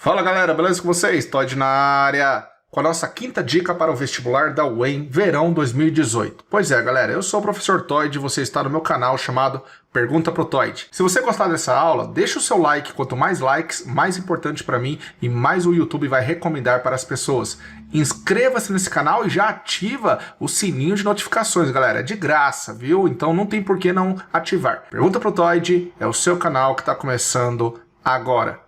Fala galera, beleza com vocês? Todd na área com a nossa quinta dica para o vestibular da UEM Verão 2018. Pois é galera, eu sou o professor Todd e você está no meu canal chamado Pergunta pro Todd. Se você gostar dessa aula, deixa o seu like, quanto mais likes, mais importante para mim e mais o YouTube vai recomendar para as pessoas. Inscreva-se nesse canal e já ativa o sininho de notificações, galera, é de graça, viu? Então não tem por que não ativar. Pergunta pro Todd é o seu canal que está começando agora.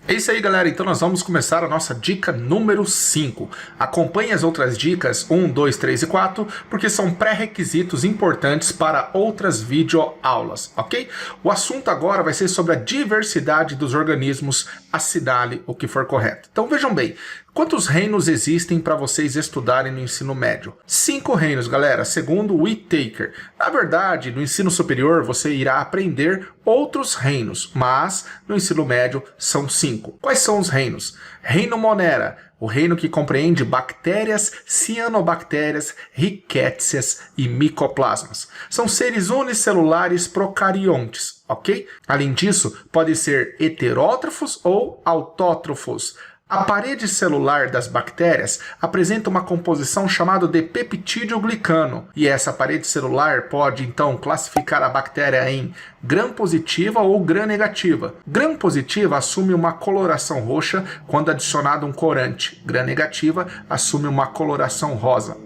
É isso aí galera, então nós vamos começar a nossa dica número 5. Acompanhe as outras dicas 1, 2, 3 e 4, porque são pré-requisitos importantes para outras videoaulas, ok? O assunto agora vai ser sobre a diversidade dos organismos, assinale o que for correto. Então vejam bem, quantos reinos existem para vocês estudarem no ensino médio? 5 reinos, galera, segundo o Whittaker. Na verdade, no ensino superior você irá aprender outros reinos, mas no ensino médio são 5. Quais são os reinos? Reino Monera, o reino que compreende bactérias, cianobactérias, rickétsias e micoplasmas. São seres unicelulares procariontes, ok? Além disso, podem ser heterótrofos ou autótrofos. A parede celular das bactérias apresenta uma composição chamada de peptídeo-glicano, e essa parede celular pode então classificar a bactéria em gram-positiva ou gram-negativa. Gram-positiva assume uma coloração roxa quando adicionado um corante, gram-negativa assume uma coloração rosa.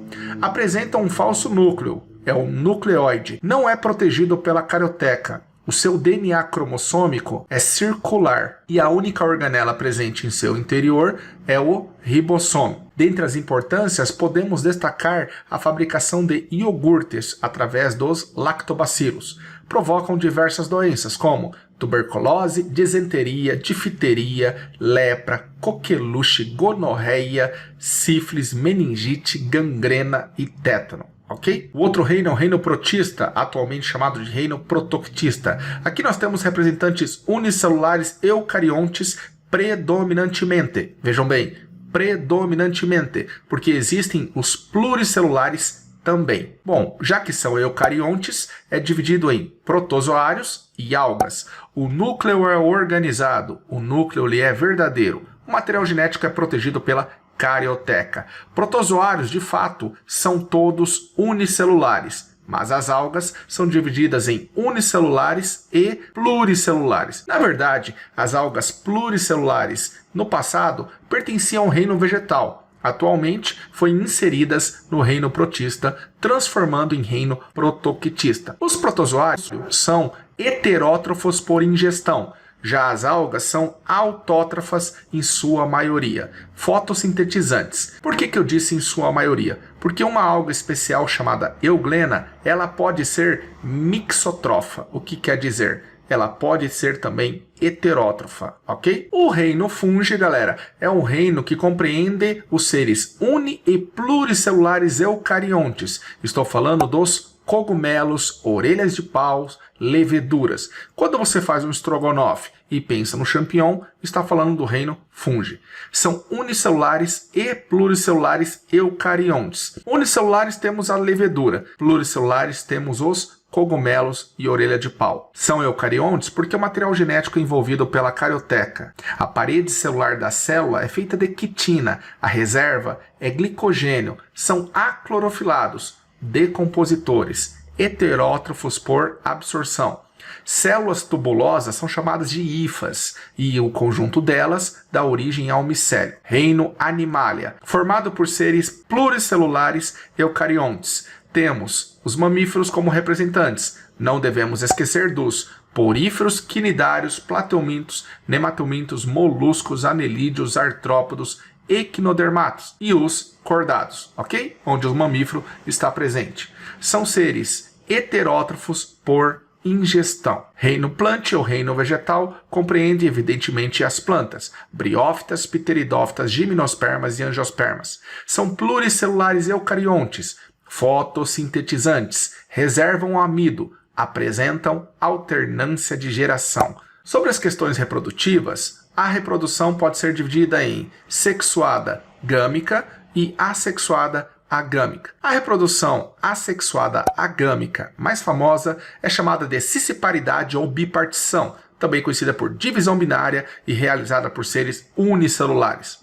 Apresenta um falso núcleo, é o nucleoide, não é protegido pela carioteca. O seu DNA cromossômico é circular e a única organela presente em seu interior é o ribossomo. Dentre as importâncias, podemos destacar a fabricação de iogurtes através dos lactobacilos. Provocam diversas doenças como tuberculose, disenteria, difteria, lepra, coqueluche, gonorreia, sífilis, meningite, gangrena e tétano. Ok? O outro reino é o reino protista, atualmente chamado de reino protoctista. Aqui nós temos representantes unicelulares eucariontes predominantemente. Vejam bem, predominantemente, porque existem os pluricelulares também. Bom, já que são eucariontes, é dividido em protozoários e algas. O núcleo é organizado, o núcleo ele é verdadeiro. O material genético é protegido pela carioteca. Protozoários, de fato, são todos unicelulares, mas as algas são divididas em unicelulares e pluricelulares. Na verdade, as algas pluricelulares, no passado, pertenciam ao reino vegetal. Atualmente, foram inseridas no reino protista, transformando em reino protoctista. Os protozoários são heterótrofos por ingestão. Já as algas são autótrofas em sua maioria, fotossintetizantes. Por que eu disse em sua maioria? Porque uma alga especial chamada euglena, ela pode ser mixotrofa. O que quer dizer? Ela pode ser também heterótrofa, ok? O reino fungi, galera, é um reino que compreende os seres uni- e pluricelulares eucariontes. Estou falando dos cogumelos, orelhas de pau, leveduras. Quando você faz um estrogonofe e pensa no champignon, está falando do reino fungi. São unicelulares e pluricelulares eucariontes. Unicelulares temos a levedura, pluricelulares temos os cogumelos e orelha de pau. São eucariontes porque o material genético é envolvido pela carioteca. A parede celular da célula é feita de quitina, a reserva é glicogênio, são aclorofilados, decompositores, heterótrofos por absorção. Células tubulosas são chamadas de hifas e o conjunto delas dá origem ao micélio. Reino Animalia, formado por seres pluricelulares eucariontes. Temos os mamíferos como representantes. Não devemos esquecer dos poríferos, quinidários, plateumintos, nematelmintos, moluscos, anelídeos, artrópodos, equinodermatos e os cordados, ok? Onde o mamífero está presente. São seres heterótrofos por ingestão. Reino plante ou reino vegetal compreende evidentemente as plantas, briófitas, pteridófitas, gimnospermas e angiospermas. São pluricelulares eucariontes, fotossintetizantes, reservam amido, apresentam alternância de geração. Sobre as questões reprodutivas, a reprodução pode ser dividida em sexuada gâmica e assexuada agâmica. A reprodução assexuada agâmica mais famosa é chamada de cisciparidade ou bipartição, também conhecida por divisão binária e realizada por seres unicelulares.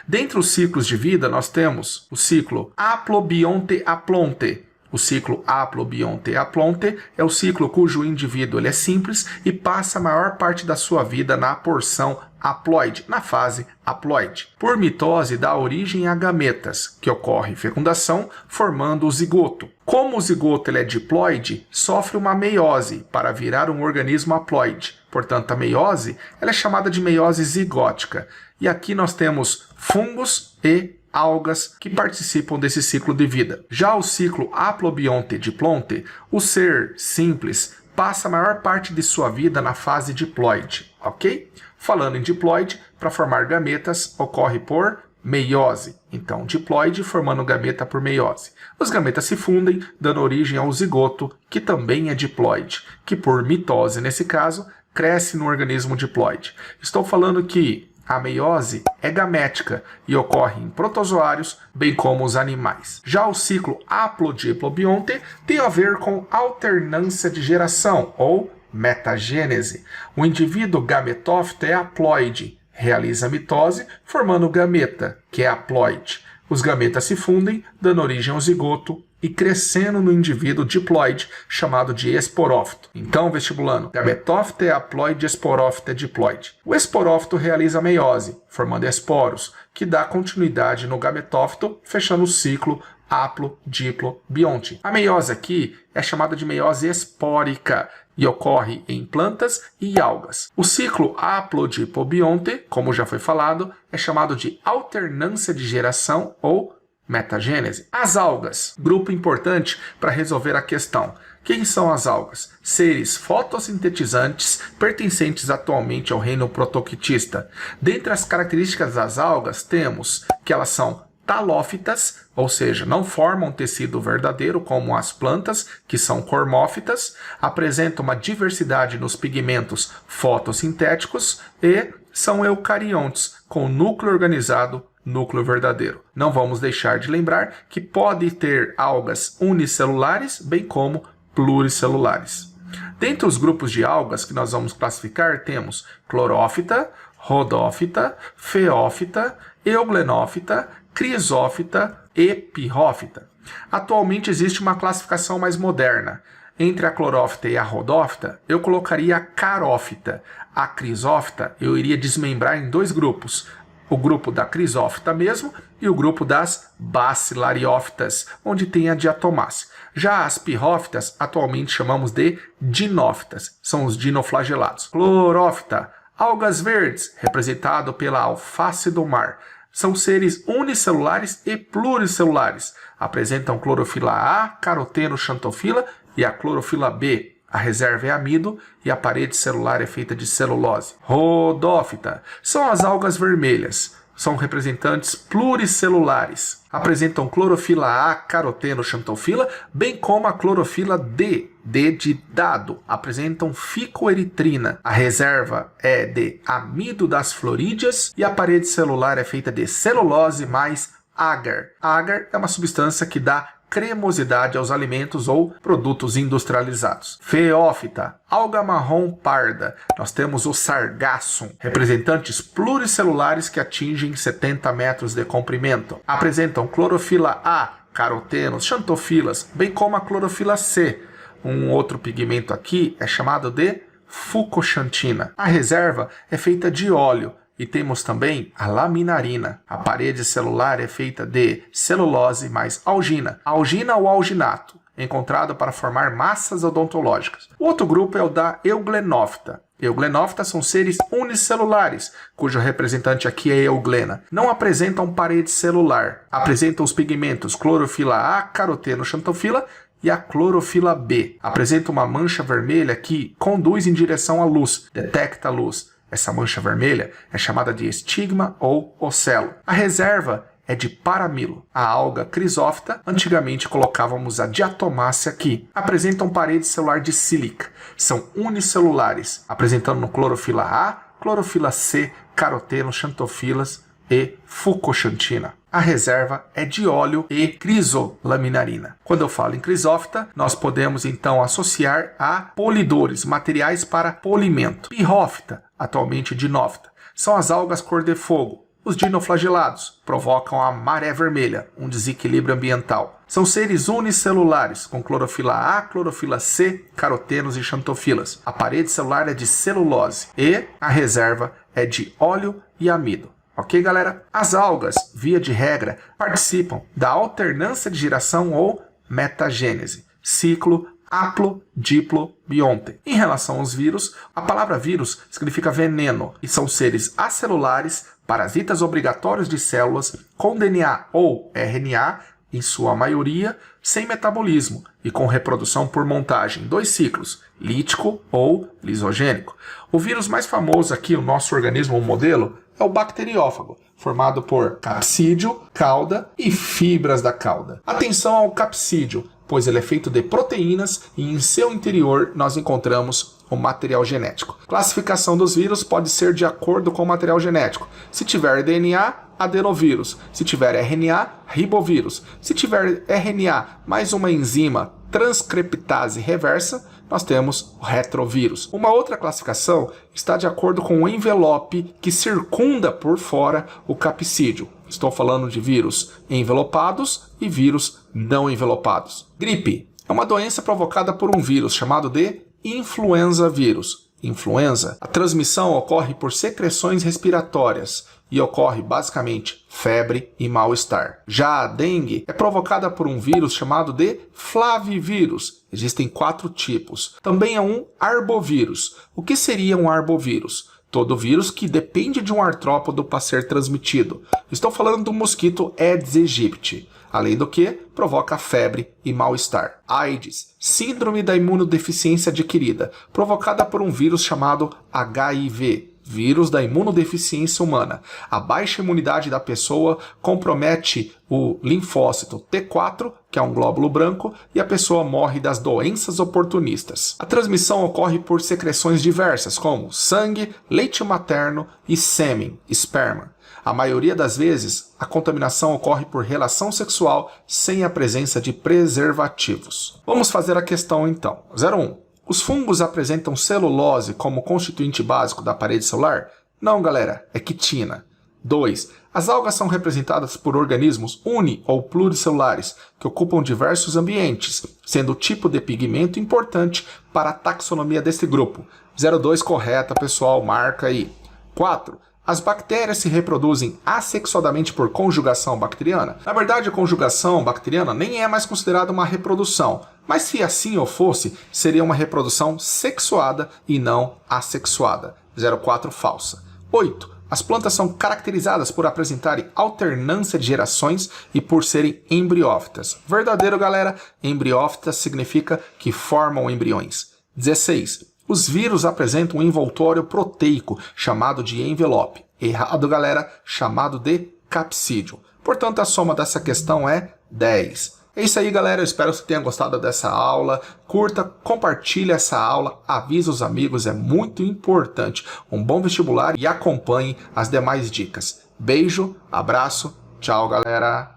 Dentre os ciclos de vida, nós temos o ciclo haplobionte-aplonte. O ciclo haplobionte-aplonte é o ciclo cujo indivíduo ele é simples e passa a maior parte da sua vida na porção haploide, na fase haploide. Por mitose dá origem a gametas, que ocorre fecundação formando o zigoto. Como o zigoto ele é diploide, sofre uma meiose para virar um organismo haploide. Portanto, a meiose ela é chamada de meiose zigótica. E aqui nós temos fungos e algas que participam desse ciclo de vida. Já o ciclo haplobionte-diplonte, o ser simples passa a maior parte de sua vida na fase diploide, ok? Falando em diploide, para formar gametas ocorre por meiose. Então, diploide formando gameta por meiose. Os gametas se fundem, dando origem ao zigoto, que também é diploide, que por mitose, nesse caso, cresce no organismo diploide. Estou falando que a meiose é gamética e ocorre em protozoários, bem como os animais. Já o ciclo haplodiplobionte tem a ver com alternância de geração, ou metagênese. O indivíduo gametófito é haploide, realiza mitose, formando o gameta, que é haploide. Os gametas se fundem, dando origem ao zigoto e crescendo no indivíduo diploide, chamado de esporófito. Então, vestibulando, gametófito é haploide, esporófito é diploide. O esporófito realiza a meiose, formando esporos, que dá continuidade no gametófito, fechando o ciclo haplo-diplo-bionte. A meiose aqui é chamada de meiose espórica e ocorre em plantas e algas. O ciclo haplodiplobionte, como já foi falado, é chamado de alternância de geração ou metagênese. As algas, grupo importante para resolver a questão. Quem são as algas? Seres fotossintetizantes pertencentes atualmente ao reino protoctista. Dentre as características das algas, temos que elas são talófitas, ou seja, não formam tecido verdadeiro como as plantas, que são cormófitas, apresentam uma diversidade nos pigmentos fotossintéticos e são eucariontes, com núcleo organizado, núcleo verdadeiro. Não vamos deixar de lembrar que pode ter algas unicelulares, bem como pluricelulares. Dentre os grupos de algas que nós vamos classificar, temos clorófita, rodófita, feófita, euglenófita, crisófita e pirrófita. Atualmente existe uma classificação mais moderna. Entre a clorófita e a rodófita, eu colocaria a carófita. A crisófita eu iria desmembrar em dois grupos. O grupo da crisófita mesmo e o grupo das bacilariófitas, onde tem a diatomácea. Já as pirrófitas, atualmente chamamos de dinófitas, são os dinoflagelados. Clorófita, algas verdes, representado pela alface do mar. São seres unicelulares e pluricelulares. Apresentam clorofila A, caroteno, xantofila e a clorofila B. A reserva é amido e a parede celular é feita de celulose. Rodófita são as algas vermelhas. São representantes pluricelulares. Apresentam clorofila A, caroteno, xantofila, bem como a clorofila D, D de dado. Apresentam ficoeritrina. A reserva é de amido das florídeas e a parede celular é feita de celulose mais agar. Agar é uma substância que dá cremosidade aos alimentos ou produtos industrializados. Feófita, alga marrom parda. Nós temos o sargassum, representantes pluricelulares que atingem 70 metros de comprimento. Apresentam clorofila A, carotenos, xantofilas, bem como a clorofila C. Um outro pigmento aqui é chamado de fucoxantina. A reserva é feita de óleo. E temos também a laminarina. A parede celular é feita de celulose mais algina. Algina ou alginato, encontrado para formar massas odontológicas. O outro grupo é o da euglenófita. Euglenófitas são seres unicelulares, cujo representante aqui é euglena. Não apresentam parede celular. Apresentam os pigmentos clorofila A, caroteno, xantofila e a clorofila B. Apresenta uma mancha vermelha que conduz em direção à luz, detecta a luz. Essa mancha vermelha é chamada de estigma ou ocelo. A reserva é de paramilo. A alga crisófita, antigamente colocávamos a diatomácea aqui. Apresentam parede celular de sílica. São unicelulares, apresentando clorofila A, clorofila C, caroteno, xantofilas e fucoxantina. A reserva é de óleo e crisolaminarina. Quando eu falo em crisófita, nós podemos então associar a polidores, materiais para polimento. Pirrófita, atualmente dinófita, são as algas cor de fogo. Os dinoflagelados provocam a maré vermelha, um desequilíbrio ambiental. São seres unicelulares, com clorofila A, clorofila C, carotenos e xantofilas. A parede celular é de celulose e a reserva é de óleo e amido. Ok, galera? As algas, via de regra, participam da alternância de geração ou metagênese, ciclo haplo-diplo-bionte. Em relação aos vírus, a palavra vírus significa veneno e são seres acelulares, parasitas obrigatórios de células com DNA ou RNA, em sua maioria, sem metabolismo e com reprodução por montagem, 2 ciclos, lítico ou lisogênico. O vírus mais famoso aqui, o nosso organismo, o modelo, é o bacteriófago, formado por capsídio, cauda e fibras da cauda. Atenção ao capsídio, pois ele é feito de proteínas e em seu interior nós encontramos o material genético. Classificação dos vírus pode ser de acordo com o material genético. Se tiver DNA, adenovírus. Se tiver RNA, ribovírus. Se tiver RNA mais uma enzima transcriptase reversa, nós temos o retrovírus. Uma outra classificação está de acordo com o envelope que circunda por fora o capsídio. Estou falando de vírus envelopados e vírus não envelopados. Gripe é uma doença provocada por um vírus chamado de influenza vírus. Influenza, a transmissão ocorre por secreções respiratórias e ocorre basicamente febre e mal-estar. Já a dengue é provocada por um vírus chamado de flavivírus. Existem 4 tipos. Também é um arbovírus. O que seria um arbovírus? Todo vírus que depende de um artrópodo para ser transmitido. Estou falando do mosquito Aedes aegypti. Além do que, provoca febre e mal-estar. AIDS, síndrome da imunodeficiência adquirida, provocada por um vírus chamado HIV, vírus da imunodeficiência humana. A baixa imunidade da pessoa compromete o linfócito T4, que é um glóbulo branco, e a pessoa morre das doenças oportunistas. A transmissão ocorre por secreções diversas, como sangue, leite materno e sêmen, esperma. A maioria das vezes, a contaminação ocorre por relação sexual sem a presença de preservativos. Vamos fazer a questão então. 01. Os fungos apresentam celulose como constituinte básico da parede celular? Não, galera, é quitina. 2. As algas são representadas por organismos uni- ou pluricelulares que ocupam diversos ambientes, sendo o tipo de pigmento importante para a taxonomia desse grupo. 02 correta, pessoal, marca aí. 4. As bactérias se reproduzem assexuadamente por conjugação bacteriana? Na verdade, a conjugação bacteriana nem é mais considerada uma reprodução, mas se assim o fosse, seria uma reprodução sexuada e não assexuada. 04 falsa. 8. As plantas são caracterizadas por apresentarem alternância de gerações e por serem embriófitas. Verdadeiro, galera, embriófitas significa que formam embriões. 16. Os vírus apresentam um envoltório proteico, chamado de envelope. Errado, galera, chamado de capsídio. Portanto, a soma dessa questão é 10. É isso aí, galera. Eu espero que você tenha gostado dessa aula. Curta, compartilhe essa aula, avise os amigos, é muito importante. Um bom vestibular e acompanhe as demais dicas. Beijo, abraço, tchau, galera.